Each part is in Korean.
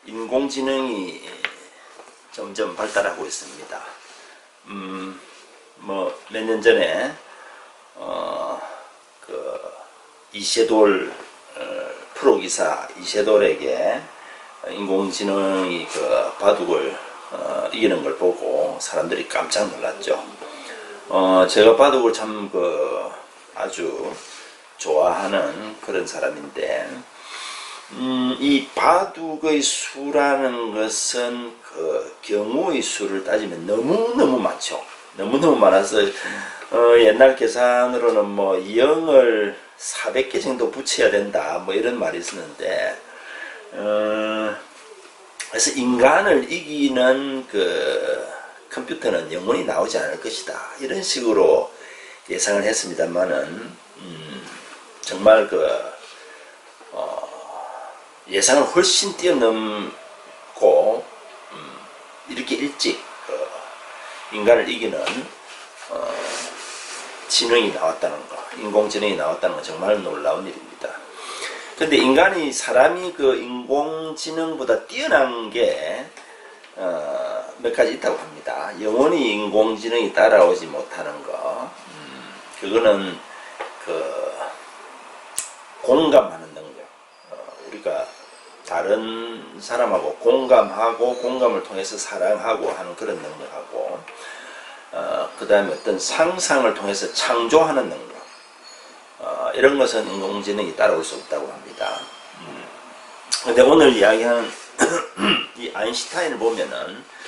인공지능이 점점 발달하고 있습니다. 뭐 몇 년 전에 그 이세돌 프로기사 이세돌에게 인공지능이 그 바둑을 이기는 걸 보고 사람들이 깜짝 놀랐죠. 제가 바둑을 참 아주 좋아하는 그런 사람인데, 이 바둑의 수라는 것은 그 경우의 수를 따지면 너무너무 많죠. 너무너무 많아서 옛날 계산으로는 뭐 0을 400개 정도 붙여야 된다 뭐 이런 말이 있었는데, 그래서 인간을 이기는 그 컴퓨터는 영원히 나오지 않을 것이다 이런 식으로 예상을 했습니다만은 정말 예상을 훨씬 뛰어넘고 이렇게 일찍 인간을 이기는 지능이 나왔다는 거, 인공지능이 나왔다는 건 정말 놀라운 일입니다. 근데 인간이 사람이 그 인공지능보다 뛰어난 게 몇 가지 있다고 합니다. 영원히 인공지능이 따라오지 못하는 거, 그거는 공감하는 능력. 우리가 다른 사람하고 공감하고 공감을 통해서 사랑하고 하는 그런 능력하고, 그 다음에 어떤 상상을 통해서 창조하는 능력, 이런 것은 인공지능이 따라올 수 없다고 합니다. 근데 오늘 이야기하는 이 아인슈타인을 보면은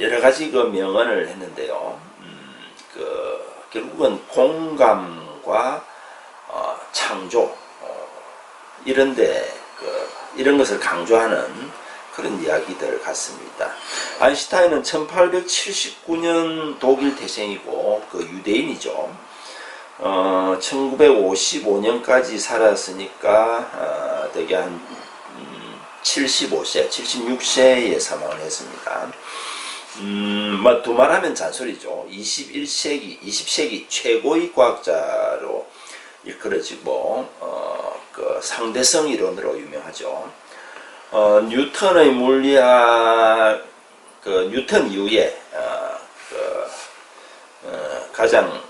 여러 가지 그 명언을 했는데요. 결국은 공감과 창조, 이런 것을 강조하는 그런 이야기들 같습니다. 아인슈타인은 1879년 독일 태생이고 유대인이죠. 1955년까지 살았으니까 되게 한 75세, 76세에 사망을 했습니다. 뭐 두말하면 잔소리죠. 20세기 최고의 과학자로 일컬어지고 상대성 이론으로 유명하죠. 뉴턴의 물리학, 뉴턴 이후에 가장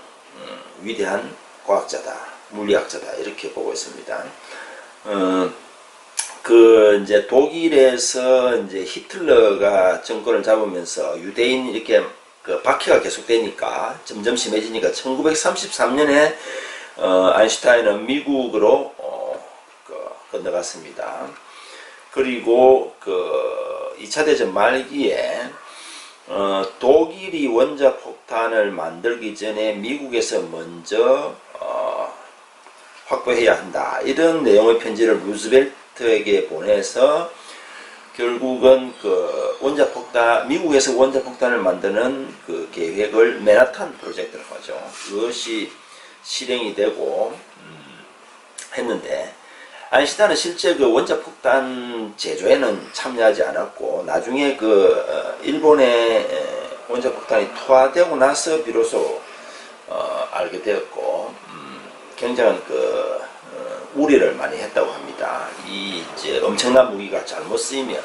위대한 과학자다, 물리학자다 이렇게 보고 있습니다. 이제 독일에서 이제 히틀러가 정권을 잡으면서 유대인 이렇게 박해가 계속되니까 점점 심해지니까 1933년에 아인슈타인은 미국으로 건너갔습니다. 그리고 2차 대전 말기에 독일이 원자폭탄을 만들기 전에 미국에서 먼저 확보해야 한다 이런 내용의 편지를 루즈벨트에게 보내서 결국은 미국에서 원자폭탄을 만드는 계획을 맨하탄 프로젝트라고 하죠. 그것이 실행이 되고 했는데, 아인슈타인은 실제 원자폭탄 제조에는 참여하지 않았고, 나중에 일본의 원자폭탄이 투하되고 나서 비로소 알게 되었고, 굉장한 우려를 많이 했다고 합니다. 이제 엄청난 무기가 잘못 쓰이면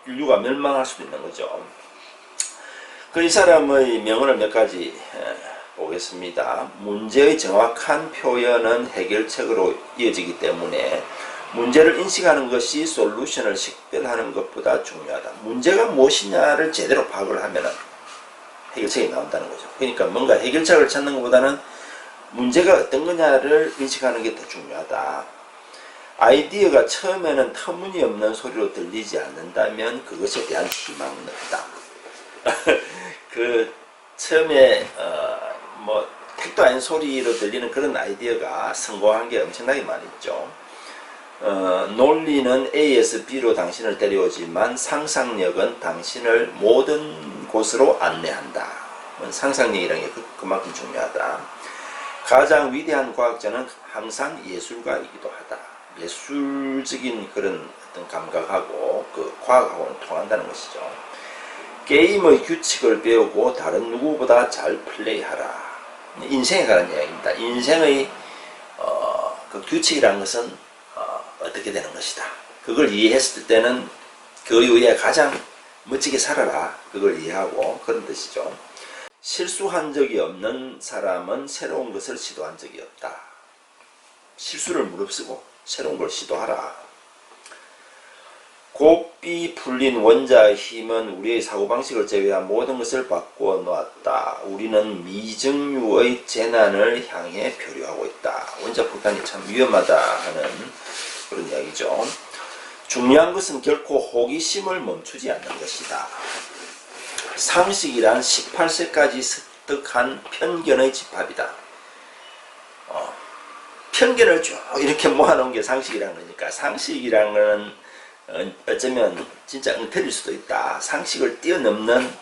인류가 멸망할 수도 있는 거죠. 이 사람의 명언을 몇 가지 보겠습니다. 문제의 정확한 표현은 해결책으로 이어지기 때문에 문제를 인식하는 것이 솔루션을 식별하는 것보다 중요하다. 문제가 무엇이냐를 제대로 파악을 하면 해결책이 나온다는 거죠. 그러니까 뭔가 해결책을 찾는 것보다는 문제가 어떤 거냐를 인식하는 게 더 중요하다. 아이디어가 처음에는 터무니없는 소리로 들리지 않는다면 그것에 대한 희망은 없다. 처음에 뭐 택도 아닌 소리로 들리는 그런 아이디어가 성공한 게 엄청나게 많이 있죠. 논리는 A에서 B로 당신을 데려오지만 상상력은 당신을 모든 곳으로 안내한다. 상상력이라는 게 그만큼 중요하다. 가장 위대한 과학자는 항상 예술가이기도 하다. 예술적인 그런 어떤 감각하고 과학하고는 통한다는 것이죠. 게임의 규칙을 배우고 다른 누구보다 잘 플레이하라. 인생에 관한 이야기입니다. 인생의 규칙이라는 것은 어떻게 되는 것이다. 그걸 이해했을 때는 그 이후에 가장 멋지게 살아라. 그걸 이해하고 그런 뜻이죠. 실수한 적이 없는 사람은 새로운 것을 시도한 적이 없다. 실수를 무릅쓰고 새로운 걸 시도하라. 곱비 풀린 원자의 힘은 우리의 사고방식을 제외한 모든 것을 바꾸어 놓았다. 우리는 미증유의 재난을 향해 표류하고 있다. 원자 폭탄이 참 위험하다 하는 그런 이야기죠. 중요한 것은 결코 호기심을 멈추지 않는 것이다. 상식이란 18세까지 습득한 편견의 집합이다. 편견을 쭉 이렇게 모아놓은 게 상식이라는 거니까 상식이라는 거는 어쩌면 진짜 엉터리일 수도 있다. 상식을 뛰어넘는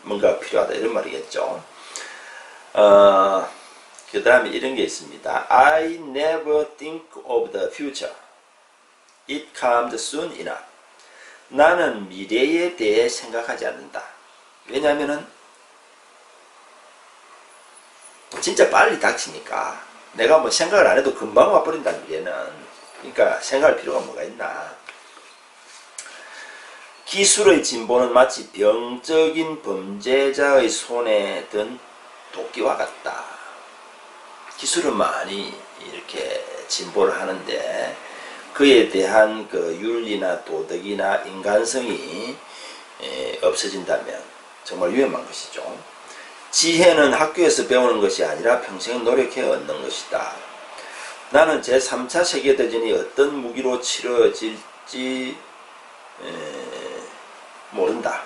뭔가 필요하다 이런 말이겠죠. 그 다음에 이런 게 있습니다. I never think of the future. It comes soon enough. 나는 미래에 대해 생각하지 않는다. 왜냐하면은 진짜 빨리 닥치니까 내가 뭐 생각을 안 해도 금방 와버린다 미래는. 그러니까 생각할 필요가 뭐가 있나. 기술의 진보는 마치 병적인 범죄자의 손에 든 도끼와 같다. 기술은 많이 이렇게 진보를 하는데 그에 대한 그 윤리나 도덕이나 인간성이 없어진다면 정말 위험한 것이죠. 지혜는 학교에서 배우는 것이 아니라 평생 노력해 얻는 것이다. 나는 제3차 세계대전이 어떤 무기로 치러질지 모른다.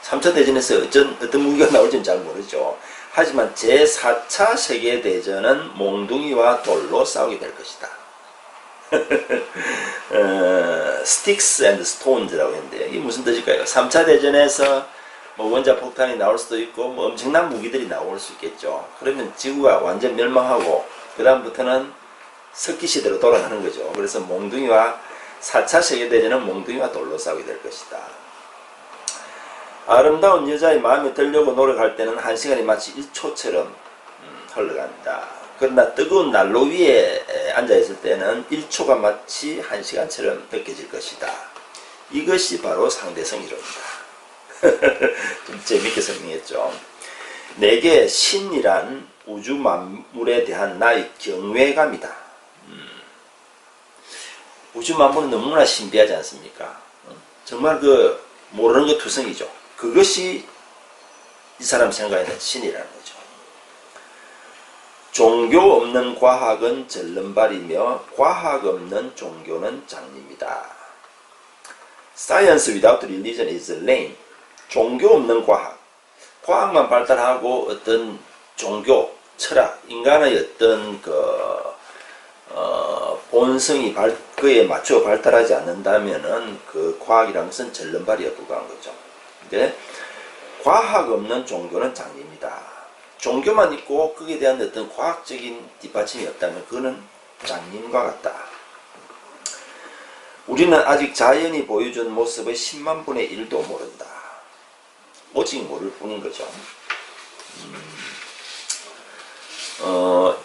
3차 대전에서 어떤 무기가 나올지는 잘 모르죠. 하지만 제4차 세계대전은 몽둥이와 돌로 싸우게 될 것이다. Sticks and Stones라고 했는데 이게 무슨 뜻일까요? 3차 대전에서 뭐 원자 폭탄이 나올 수도 있고 뭐 엄청난 무기들이 나올 수 있겠죠. 그러면 지구가 완전 멸망하고 그 다음부터는 석기 시대로 돌아가는 거죠. 그래서 몽둥이와 4차 세계대전은 몽둥이와 돌로 싸우게 될 것이다. 아름다운 여자의 마음에 들려고 노력할 때는 1시간이 마치 1초처럼 흘러간다. 그러나 뜨거운 난로 위에 앉아있을 때는 1초가 마치 1시간처럼 느껴질 것이다. 이것이 바로 상대성 이론이다. 좀 재밌게 설명했죠. 내게 신이란 우주 만물에 대한 나의 경외감이다. 우주 만물은 너무나 신비하지 않습니까? 정말 그 모르는 것 투성이죠. 그것이 이 사람 생각에는 신이라는 거죠. 종교 없는 과학은 절름발이며 과학 없는 종교는 장님이다. Science without religion is lame. 종교 없는 과학. 과학만 발달하고 어떤 종교, 철학, 인간의 어떤 본성이 그에 맞춰 발달하지 않는다면은 그 과학이라는 것은 절름발이에 불과한 거죠. 근데 과학 없는 종교는 장님이다. 종교만 있고 거기에 대한 어떤 과학적인 뒷받침이 없다면 그거는 장님과 같다. 우리는 아직 자연이 보여준 모습의 10만 분의 1도 모른다. 오직 모를 뿐인 거죠.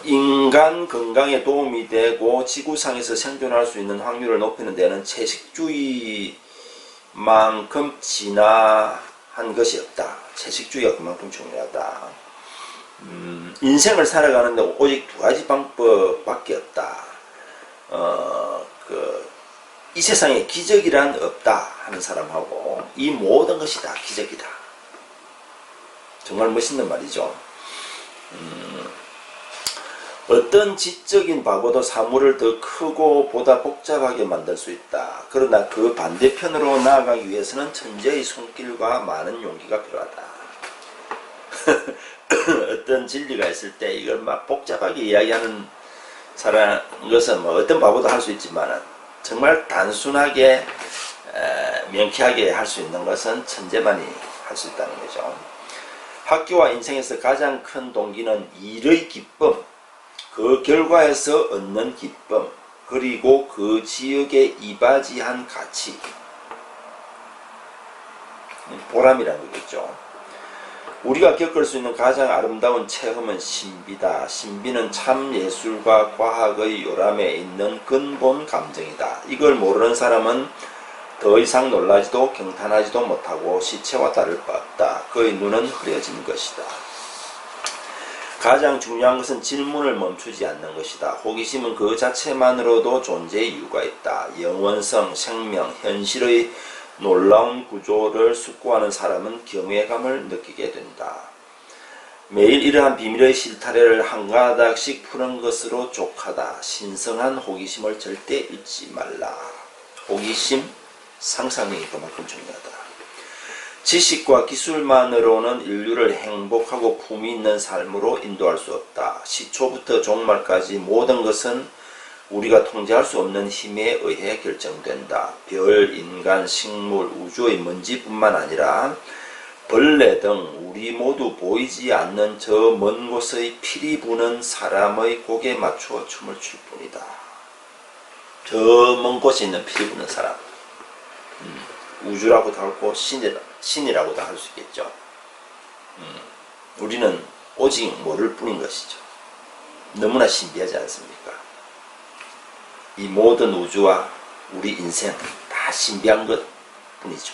인간 건강에 도움이 되고 지구상에서 생존할 수 있는 확률을 높이는 데는 채식주의만큼 진화한 것이 없다. 채식주의가 그만큼 중요하다. 인생을 살아가는데 오직 2가지 방법밖에 없다. 이 세상에 기적이란 없다 하는 사람하고 이 모든 것이 다 기적이다. 정말 멋있는 말이죠. 어떤 지적인 바보도 사물을 더 크고 보다 복잡하게 만들 수 있다. 그러나 그 반대편으로 나아가기 위해서는 천재의 손길과 많은 용기가 필요하다. 어떤 진리가 있을 때 이걸 막 복잡하게 이야기하는 사람 것은 뭐 어떤 바보도 할 수 있지만 정말 단순하게 명쾌하게 할 수 있는 것은 천재만이 할 수 있다는 거죠. 학교와 인생에서 가장 큰 동기는 일의 기쁨, 그 결과에서 얻는 기쁨, 그리고 그 지역에 이바지한 가치, 보람이라는 거겠죠. 우리가 겪을 수 있는 가장 아름다운 체험은 신비다. 신비는 참 예술과 과학의 요람에 있는 근본 감정이다. 이걸 모르는 사람은 더 이상 놀라지도 경탄하지도 못하고 시체와 다를 바 없다. 그의 눈은 흐려진 것이다. 가장 중요한 것은 질문을 멈추지 않는 것이다. 호기심은 그 자체만으로도 존재의 이유가 있다. 영원성, 생명, 현실의 놀라운 구조를 숙고하는 사람은 경외감을 느끼게 된다. 매일 이러한 비밀의 실타래를 한 가닥씩 푸는 것으로 족하다. 신성한 호기심을 절대 잊지 말라. 호기심, 상상력이 그만큼 중요하다. 지식과 기술만으로는 인류를 행복하고 품위 있는 삶으로 인도할 수 없다. 시초부터 종말까지 모든 것은 우리가 통제할 수 없는 힘에 의해 결정된다. 별, 인간, 식물, 우주의 먼지뿐만 아니라 벌레 등 우리 모두 보이지 않는 저 먼 곳의 피리 부는 사람의 곡에 맞추어 춤을 출 뿐이다. 저 먼 곳에 있는 피리 부는 사람. 우주라고도 하고 신이라고도 할 수 있겠죠. 우리는 오직 모를 뿐인 것이죠. 너무나 신비하지 않습니까? 이 모든 우주와 우리 인생 다 신비한 것 뿐이죠.